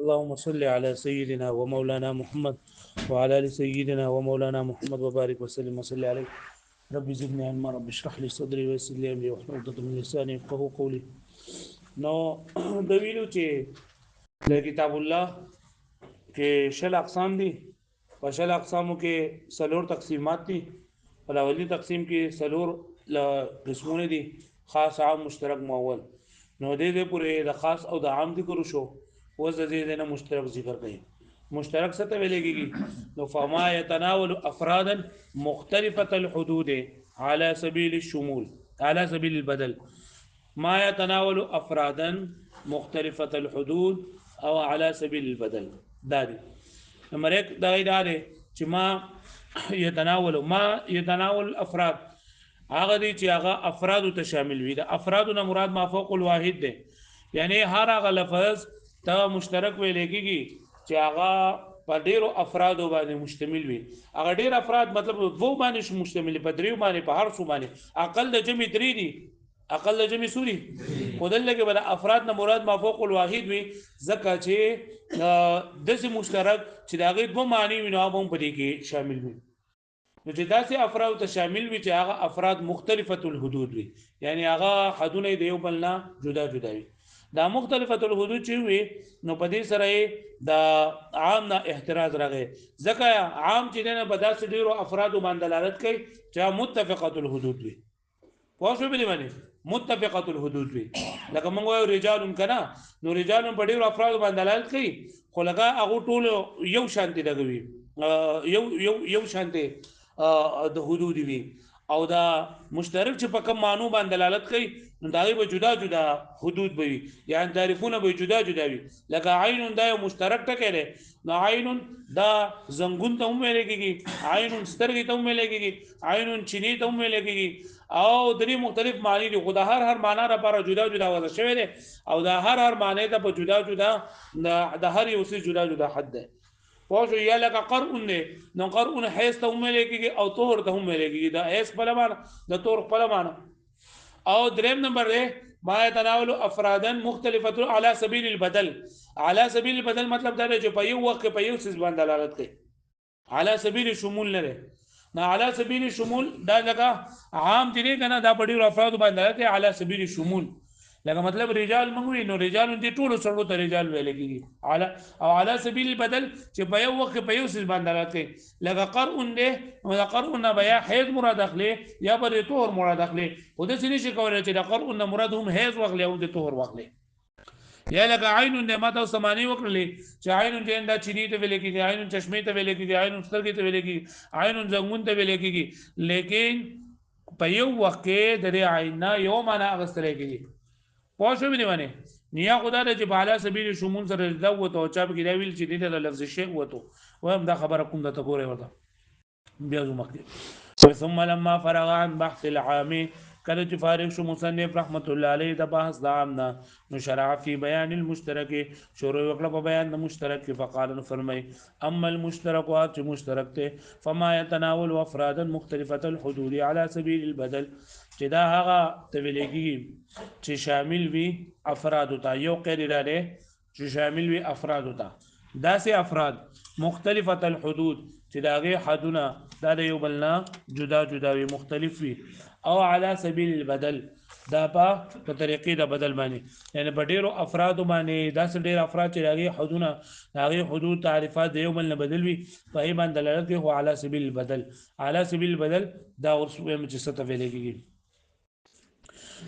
اللهم صل على سيدنا ومولانا محمد وعلى ال سيدنا ومولانا محمد وبارك وسلم وصل عليه. رب زدني علما، رب اشرح لي صدري ويسر لي امري واحلل عقدة من لساني يفقهوا قولي. نو د ویلو چې د کتاب الله کې شل اقسام دي. په شل اقسامو کې سلور تقسیمات دي. په اولي تقسیم کې سلور قسمونه دي: خاص، عام، مشترک، مؤول. نو دې پورې د خاص او د عام ذکر شو. اوس د دې نه مشترک ذکر کړي. مشترک څه ته ویل کېږي؟ نو فما يتناول افرادا مختلفه الحدود على سبيل الشمول، على سبيل البدل. ما يتناول افرادا مختلفه الحدود او على سبيل البدل. دا دي نمبر 1. دا اداره چې ما يتناول افراد هغه دي چې هغه افراد ته شامل وي. د افرادونه مراد ما فوق الواحد ده، یعنی هر هغه لفظ ته مشترک ویل کېږي چې هغه په ډیرو افرادو باندې مشتمل وي. هغه ډیر افراد مطلب وو باندې مشتمل، په دریو باندې، په هر څو باندې. اقل د جمع 3 دي، اقل د جمع سوري خدل کې بل افراد نه مراد ما فوق الواحد وي، ځکه چې داسې مشترک چې د هغه دوه معنی وي نو هم په دې کې شامل وي. نو چې داسې افراد ته شامل وي چې هغه افراد مختلفه الحدود وي، یعنی هغه حدونه د یو بل نه جدا جدا وي. دا مختلفه الحدود چې وي نو په دې سره د عام نه احتراز راغی، ځکه عام چې نه په داسې ډیرو افرادو باندې دلالت کوي چې متفقه الحدود وي. پوه شو به باندې متفقه الحدود وي. لکه موږ وایو رجال کنا، نو رجال په ډیرو افراد باندې دلالت کوي، خو لکه هغه ټول یو شانتي لګوي، یو شانتي د حدود وي. او دا مشترک چې په کوم معنی باندې دلالت کوي نو دا به جدا جدا حدود وي، یعنی تعریفونه به جدا جدا وي. لکه عین دا یو مشترک ټکی دی، نو عین دا زنګون ته هم ویل کېږي، عین سترګې ته هم ویل کېږي، عین چینی ته هم ویل کېږي. او درې مختلف معنی دي، خو د هر معنی لپاره جدا جدا وضع شوی دی، او د هر معنی ته په جدا جدا د هر یو څه جدا جدا حد دی. پوه یا لکه قرء نه، نو قرء حیث ته هم لګيږي او طهر ته هم لګيږي. دا حیث په لمانه، د طهر په لمانه. او دریم نمبر دی ما يتناول افرادا مختلفه على سبيل البدل. على سبيل البدل مطلب دا دی چې په یو وخت په یو څه باندې دلالت کوي. على سبيل الشمول نه دی. نه على سبيل الشمول دا لکه عام دي کنه، دا په ډیرو افراد باندې دلالت کوي. على سبيل الشمول لکه مطلب رجال منوي، نو رجال دي ټول سړو ته رجال ویل کېږي. او على سبيل البدل چې په یو وخت په یو څه باندې دلالت کوي. لکه قرء ده، نو دا قرء نه بیا حیض مراد اخلي یا به طهر مراد اخلي. خو د څه نشي کولای چې دا قرء نه مراد هم حیض واخلي او د طهر واخلي. یا لکه عین نه ماته سمانی وکړلې چې عین دې دا چینی ته ویل کېږي، عین چشمه ته ویل کېږي، عین سترګې ته ویل کېږي، عین زنګون ته ویل کېږي. لیکن په یو وخت کې د عین نه یو معنا اغستل کېږي. پوه شو مې باندې نیا خدا د چې بالا سبیل شمول سره دا وته او چا به دا ویل چې دې د لفظ شی وته وایم دا خبره کوم د تګوره ورته بیا زو مخکې. ثم لما فرغ عن بحث العام، کله چې فارغ شو مصنف رحمت الله علیه د بحث د عام نه، نو شرع فی بیان المشترک، شروع وکړه په بیان د مشترک. فقال فرمای اما المشترک چې مشترک ته فما يتناول افرادا مختلفه الحدود على سبيل البدل، چې دا هغه تویلګي چې شامل وي افراد ته. یو قید لري چې شامل وي افراد ته، داسې افراد مختلفه الحدود چې داغه حدونه دا د یو بلنا جدا جدا وي، مختلف وي. او على سبيل البدل دا په طریقې د بدل باندې، یعنی په ډیرو افراد باندې داسې ډیر افراد چې داغه حدونه داغه حدود تعریفات د یو بل نه بدل وي، په هی باندې دلالت کوي. هو على سبيل البدل، على سبيل البدل دا ورسوه مجسته ویل کېږي.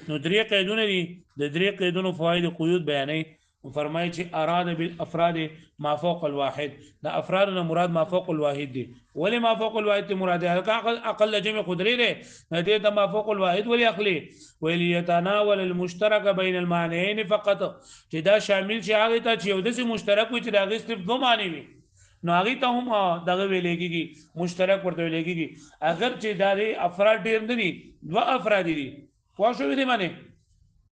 نو درې قیدونه دي، د درې قیدونو فواید قیود بیانې. فرمایي چې اراد بالافراد ما فوق الواحد، دا افراد نه مراد ما فوق الواحد دي. ولی ما فوق الواحد مراد اقل جمع قدري ده، دې ته ما فوق الواحد ولی اخلي. ولی يتناول المشترك بين المعنيين فقط، چې دا شامل شي هغه ته چې یو د مشترک وي چې دا غي صرف دوه معنی وي، نو هغه ته هم دغه ویل کېږي مشترک ورته ویل کېږي. اگر چې دا افراد ډیر نه دي، دوه افراد دي. پوه شو دې معنی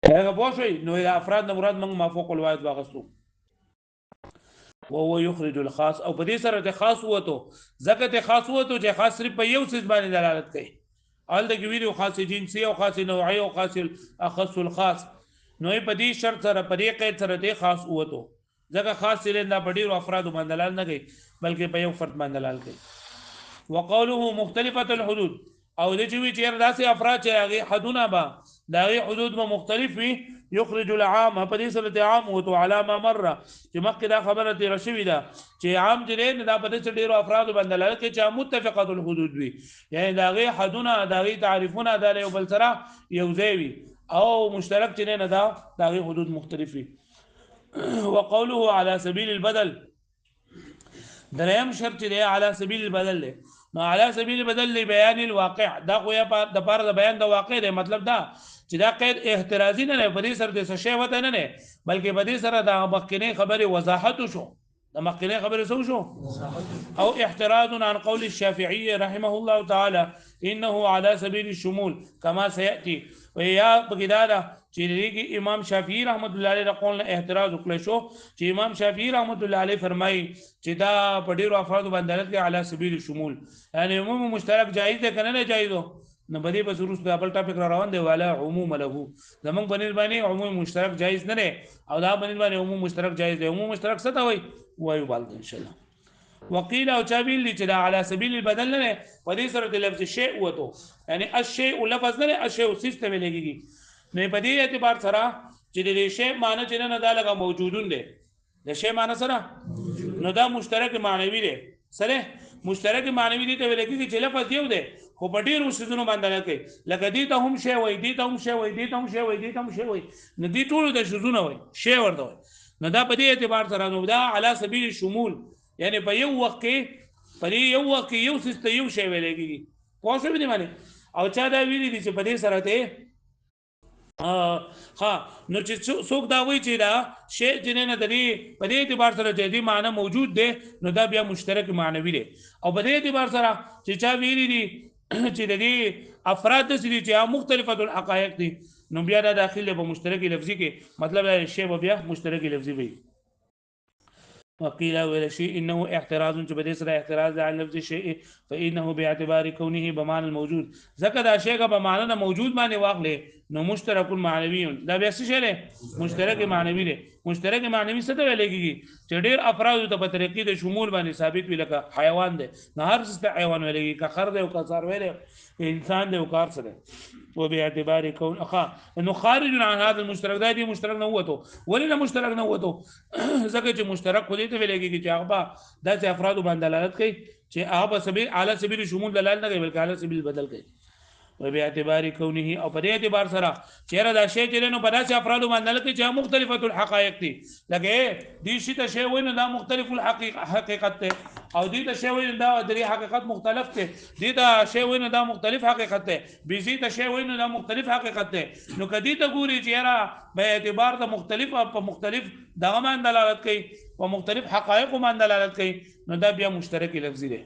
هغه پوه شو. نو افراد نه مراد موږ ما فوق الواحد واغستو. وهو يخرج الخاص، او په دې سره ته خاص وته، ځکه ته خاص وته چې خاص صرف په یو څه باندې دلالت کوي. ال د ویډیو خاص جنسي او خاص نوعي او خاص اخص الخاص، نو په دې شرط سره په دې قید سره ته خاص وته. ځکه خاص سیلین دا په ډیرو افرادو باندې دلال نه کوي بلکې په یو فرد باندې دلال کوي. وقوله مختلفه الحدود او د چې وی چیر داسې افراد چې هغه حدونه به دا غي حدود به مختلف وي یخرج العام په دې سره عام او علامه مره چې مخکې دا خبره تیر شوې ده چې عام دې دا په دې ډیرو افراد باندې دلال کوي چې متفقه الحدود وي یعنی دا غي حدونه دا غي تعریفونه د یو بل سره یو ځای وي او مشترک چې نه دا غي حدود مختلف وي. وقوله على سبيل البدل دریم شرط دی على سبيل البدل له نو على سبيل البدل لبيان الواقع دا خو د پاره د بیان د واقع دی مطلب دا چې دا قید احترازي نه په دې سره د څه شی وته نه بلکې په دې سره د مخکنی خبره وضاحت شو د مخکنی خبره شو او احتراز عن قول الشافعي رحمه الله تعالى انه على سبيل الشمول كما سياتي ويا بغداد چې امام شافعي رحمت الله علیه قول احتراز وکړ شو چې امام شافعي رحمت الله علیه فرمایي چې دا په ډیرو افراد باندې دلالت کوي علی سبیل الشمول یعنی عموم مشترک جایز ده کنه نه جایز نو بدی په ضرورت د خپل ټاپک را روان دی والا عموم له زمون بنل باندې عموم مشترک جایز نه نه او دا بنل باندې عموم مشترک جایز دی عموم مشترک څه ته وایي وایو بالد ان شاء الله. وقيل او چابیل چې دا علی سبیل البدل نه په دې سره د لفظ شیء وته یعنی الشیء لفظ نه الشیء سیستم لګیږي نو په دې اعتبار سره چې د شی معنی چې نه دا لګه موجودون دي د شی معنی سره نو دا مشترک معنوي دي سره مشترک معنوي دي ته ویل کېږي چې لفظ یو دی خو په ډیرو شیزونو باندې نه کوي لکه دې ته هم شی وای دې ته هم شی وای دې ته هم شی وای دې ته هم شی وای نو دې ټول د شیزونه وای شی ورته وای نو دا په دې اعتبار سره نو دا علی سبیل الشمول یعنی په یو وخت کې یو سیست یو شی ویل کېږي پوه شو دې معنی او چا دا ویلي دي چې په دې سره ته ها نو چې څوک دا وایي چې دا شی جنې نه دري په دې اعتبار سره چې دې معنی موجود دی نو دا بیا مشترک معنوي دی او په دې اعتبار سره چې چا ویلي دي چې د دې افراد سری چې مختلفه الحقائق دي نو بیا دا داخله په مشترک لفظي کې مطلب دا شی بیا مشترک لفظي وي. وقيل ولا شيء انه احتراز بدي سره احتراز عن لفظ الشيء فانه باعتبار كونه بمعنى الموجود ذکر دا شی کا بمعنى موجود معنی واخلې نو مشترک معنوي دا بیا څه شی مشترک معنوي دی مشترک معنوي څه ته ویل کېږي چې ډېر افراد ته په طریقې د شمول باندې ثابت وي لکه حیوان دی نه هر څه حیوان ویل کېږي که خر دی او که څاروی دی انسان دی او کار څه دی وباعتبار كون انه خارج عن هذا المشترك دا دي مشترک نه وته ولې مشترک نه وته ځکه چې مشترک خو دې ته ویل کېږي چې هغه د افراد باندې دلالت کوي چې هغه سبیل اعلی سبیل شمول دلالت نه کوي بلکې اعلی سبیل بدل کوي وباعتبار كونه او په دې اعتبار سره چیرې دا شی چې نو په داسې افرادو باندې دلالت کوي چې مختلفه الحقائق دي لکه دې شی ته شی ویني دا مختلف حقیقت ته او دې ته شی ویني دا درې حقیقت مختلف ته دې ته شی ویني دا مختلف حقیقت ته بيزي ته شی ویني دا مختلف حقیقت ته نو کدی ته ګوري چې به اعتبار د مختلف په مختلف دغه باندې دلالت کوي او مختلف حقایق باندې دلالت کوي نو دا بیا مشترک لفظي دی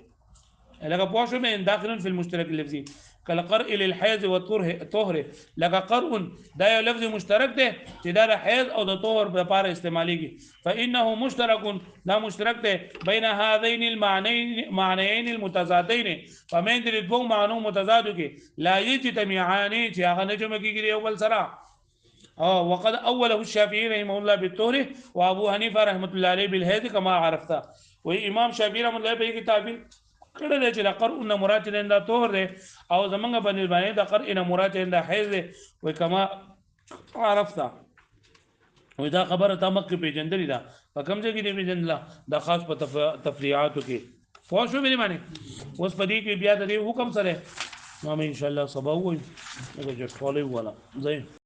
لکه پوه شو من داخل في المشترك اللفظي كالقرء للحيض والطهر لکه قرء دا یو لفظ مشترک دی چې دا د حیض او د طهر لپاره استعماليږي فانه مشترك دا مشترک دی بین هذين المعنيين المتضادين فمن دې دوه معنو متضادو کې لا يجتمعان چې هغه نه جمع کیږي یو بل سره وقد اوله الشافعي رحمه الله بالطهر وابو حنيفه رحمه الله عليه بالحيض كما عرفت وامام شافعي رحمه الله په کتاب کړه چې د قرء نه مراد د طهر دی او زمونږ باندې د قرء نه مراد د حیض دی و کما عرفت و دا خبره تمک پیجندلی دا په کوم ځای کې دی پیجندلا د خاص په تفریعاتو کې فوا شو به معنی اوس په دې کې بیا د حکم سره نو ان شاء الله سبا وایو دا چې ټولې ولا زين